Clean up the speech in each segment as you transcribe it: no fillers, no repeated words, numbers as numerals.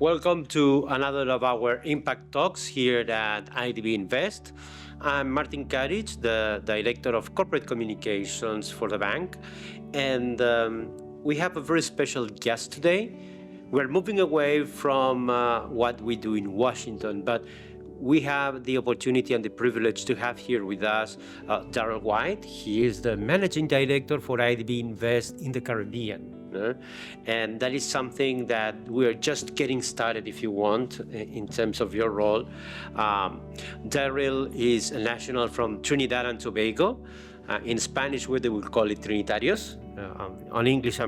Welcome to another of our Impact Talks here at IDB Invest. I'm Martin Karic, the Director of Corporate Communications for the bank, and we have a very special guest today. We're moving away from what we do in Washington, but we have the opportunity and the privilege to have here with us Darryl White. He is the Managing Director for IDB Invest in the Caribbean. And that is something that we're just getting started, if you want, in terms of your role. Darryl is a national from Trinidad and Tobago. In Spanish, they will call it Trinitarios. On English,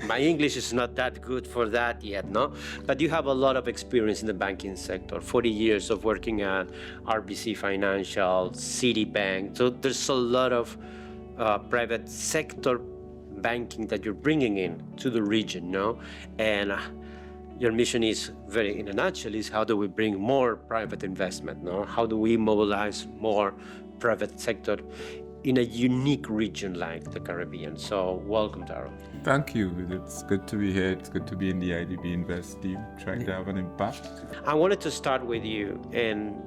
my English is not that good for that yet, no? But you have a lot of experience in the banking sector, 40 years of working at RBC Financial, Citibank. So there's a lot of private sector banking that you're bringing in to the region, no? And your mission is very, in a nutshell, is how do we bring more private investment, no? How do we mobilize more private sector in a unique region like the Caribbean? So welcome, Darryl. Thank you. It's good to be here. It's good to be in the IDB Invest team, trying to have an impact. I wanted to start with you and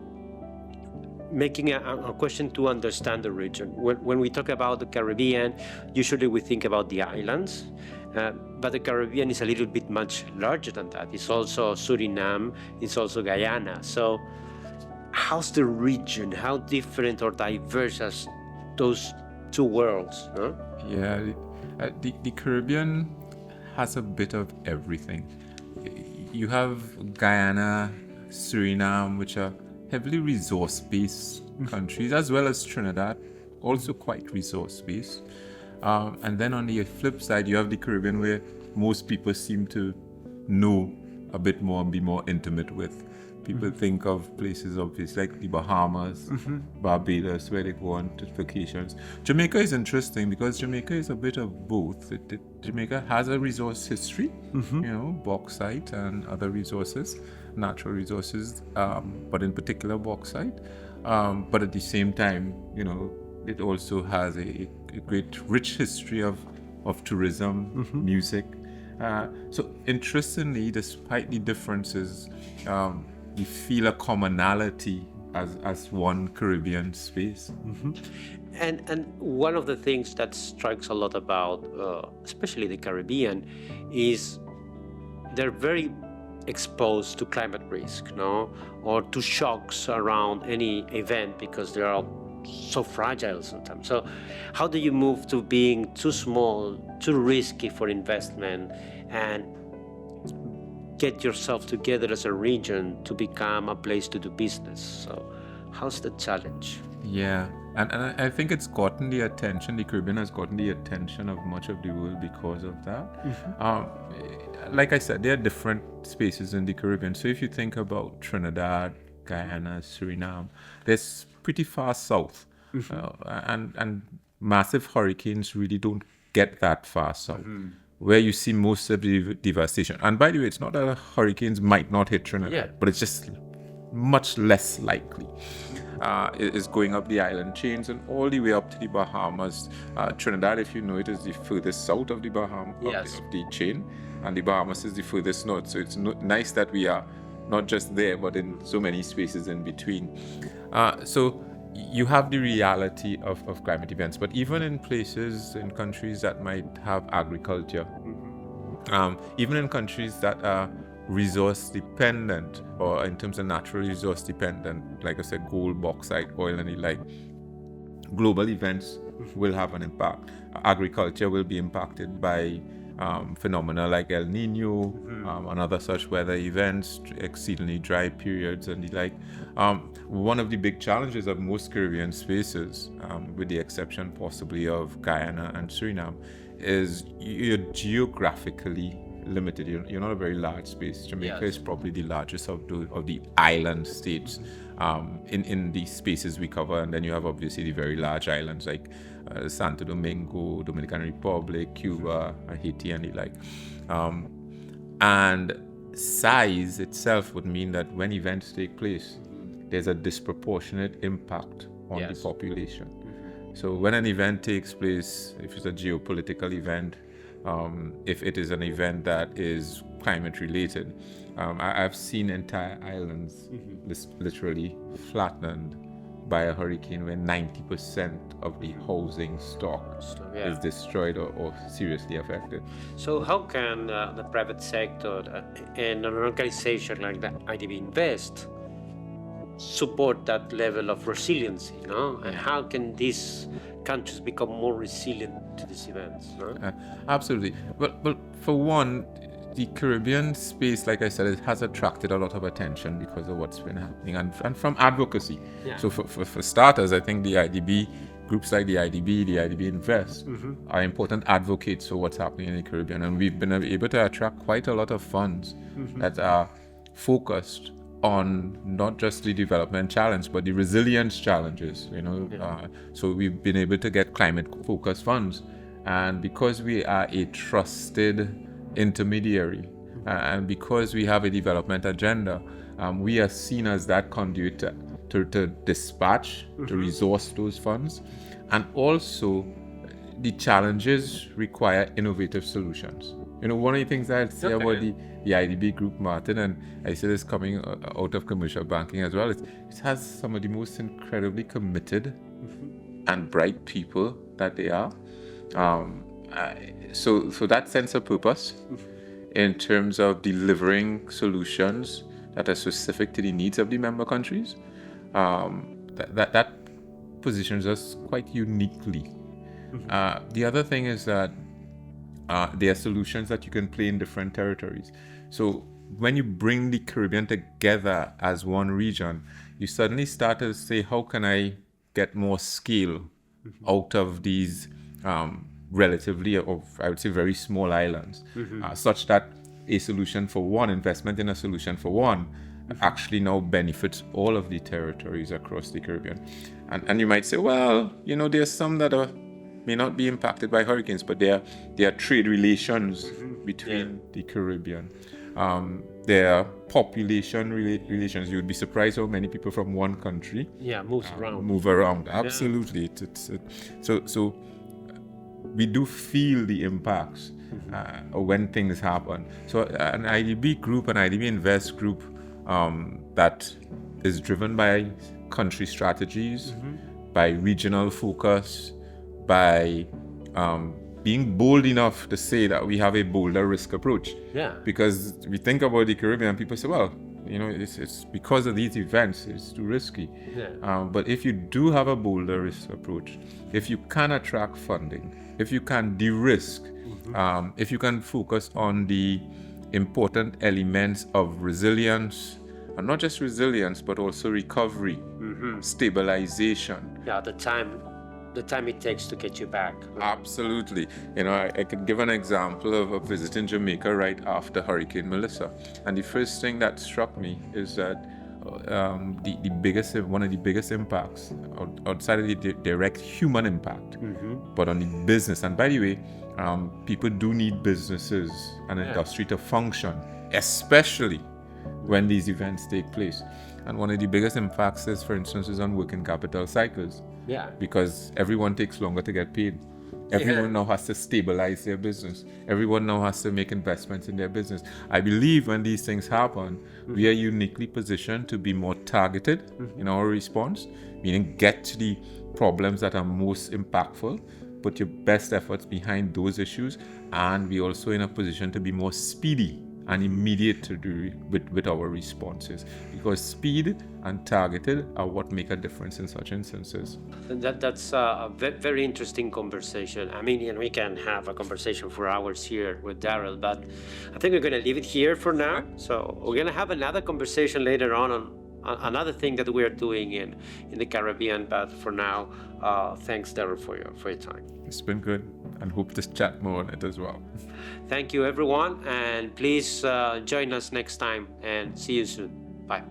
making a question to understand the region. When we talk about the Caribbean, usually we think about the islands, but the Caribbean is a little bit much larger than that. It's also Suriname, it's also Guyana. So how's the region? How different or diverse are those two worlds? Huh? Yeah, the Caribbean has a bit of everything. You have Guyana, Suriname, which are heavily resource-based countries, as well as Trinidad, also quite resource-based. And then on the flip side, you have the Caribbean, where most people seem to know a bit more and be more intimate with. People think of places obviously like the Bahamas, Barbados, where they go on to vacations. Jamaica is interesting because Jamaica is a bit of both. Jamaica has a resource history, bauxite and other resources, natural resources, but in particular bauxite. But at the same time, it also has a great rich history of tourism, music. So interestingly, despite the differences, we feel a commonality as one Caribbean space. And one of the things that strikes a lot about, especially the Caribbean, is they're very exposed to climate risk, no, or to shocks around any event because they are so fragile sometimes. So how do you move to being too small, too risky for investment, and get yourself together as a region to become a place to do business? So how's the challenge? Yeah, and I think it's gotten the attention, the Caribbean has gotten the attention of much of the world because of that. Like I said, there are different spaces in the Caribbean. So if you think about Trinidad, Guyana, Suriname, there's pretty far south. And massive hurricanes really don't get that far south. Where you see most of the devastation. And by the way, it's not that hurricanes might not hit Trinidad, but it's just much less likely. It's going up the island chains and all the way up to the Bahamas. Trinidad, if you know it, is the furthest south of the Bahamas, of the chain, and the Bahamas is the furthest north. So it's nice that we are not just there, but in so many spaces in between. So you have the reality of climate events, but even in places, in countries that might have agriculture, even in countries that are resource dependent, or in terms of natural resource dependent, like I said, gold, bauxite, oil, and the like, global events will have an impact. Agriculture will be impacted by phenomena like El Nino, and other such weather events, exceedingly dry periods, and the like. One of the big challenges of most Caribbean spaces, with the exception possibly of Guyana and Suriname, is you're geographically limited. You're not a very large space. Jamaica is probably the largest of the island states in the spaces we cover, and then you have obviously the very large islands like Santo Domingo, Dominican Republic, Cuba, Haiti, and the like. And size itself would mean that when events take place, there's a disproportionate impact on the population. So when an event takes place, if it's a geopolitical event, if it is an event that is climate related. I've seen entire islands literally flattened by a hurricane where 90% of the housing stock is destroyed or seriously affected. So how can the private sector and an organization like the IDB Invest support that level of resiliency, and how can these countries become more resilient to these events? Absolutely. Well, for one, the Caribbean space, like I said, it has attracted a lot of attention because of what's been happening and from advocacy. So for starters, I think the IDB, groups like the IDB Invest are important advocates for what's happening in the Caribbean, and we've been able to attract quite a lot of funds that are focused on not just the development challenge but the resilience challenges, so we've been able to get climate focused funds, and because we are a trusted intermediary and because we have a development agenda, we are seen as that conduit to dispatch, to resource those funds. And also the challenges require innovative solutions. One of the things I'd say about the IDB group, Martin, and I say this coming out of commercial banking as well, it has some of the most incredibly committed and bright people that they are. So that sense of purpose in terms of delivering solutions that are specific to the needs of the member countries, that positions us quite uniquely. The other thing is that there are solutions that you can play in different territories. So when you bring the Caribbean together as one region, you suddenly start to say, how can I get more scale out of these relatively, I would say, very small islands, such that a solution for one, investment in a solution for one, actually now benefits all of the territories across the Caribbean. And you might say, well, there's some that may not be impacted by hurricanes, but there are trade relations between the Caribbean. There are population relations. You would be surprised how many people from one country move around. Absolutely. So we do feel the impacts when things happen. So an IDB group, an IDB Invest group that is driven by country strategies, by regional focus, by being bold enough to say that we have a bolder risk approach. Because we think about the Caribbean, people say, well, it's because of these events, it's too risky. But if you do have a bolder risk approach, if you can attract funding, if you can de-risk, if you can focus on the important elements of resilience, and not just resilience, but also recovery, stabilization. The time it takes to get you back. Absolutely. I could give an example of a visit in Jamaica right after Hurricane Melissa. And the first thing that struck me is that one of the biggest impacts outside of the direct human impact, but on the business. And by the way, people do need businesses and industry to function, especially when these events take place. And one of the biggest impacts is, for instance, on working capital cycles. Because everyone takes longer to get paid. Everyone now has to stabilize their business. Everyone now has to make investments in their business. I believe when these things happen, we are uniquely positioned to be more targeted in our response, meaning get to the problems that are most impactful, put your best efforts behind those issues, and we're also in a position to be more speedy and immediate to do with our responses, because speed and targeted are what make a difference in such instances. That's a very interesting conversation. I mean, we can have a conversation for hours here with Darryl, but I think we're going to leave it here for now. So we're going to have another conversation later on another thing that we're doing in the Caribbean. But for now, thanks, Darryl, for your time. It's been good, and hope to chat more on it as well. Thank you, everyone, and please join us next time, and see you soon. Bye.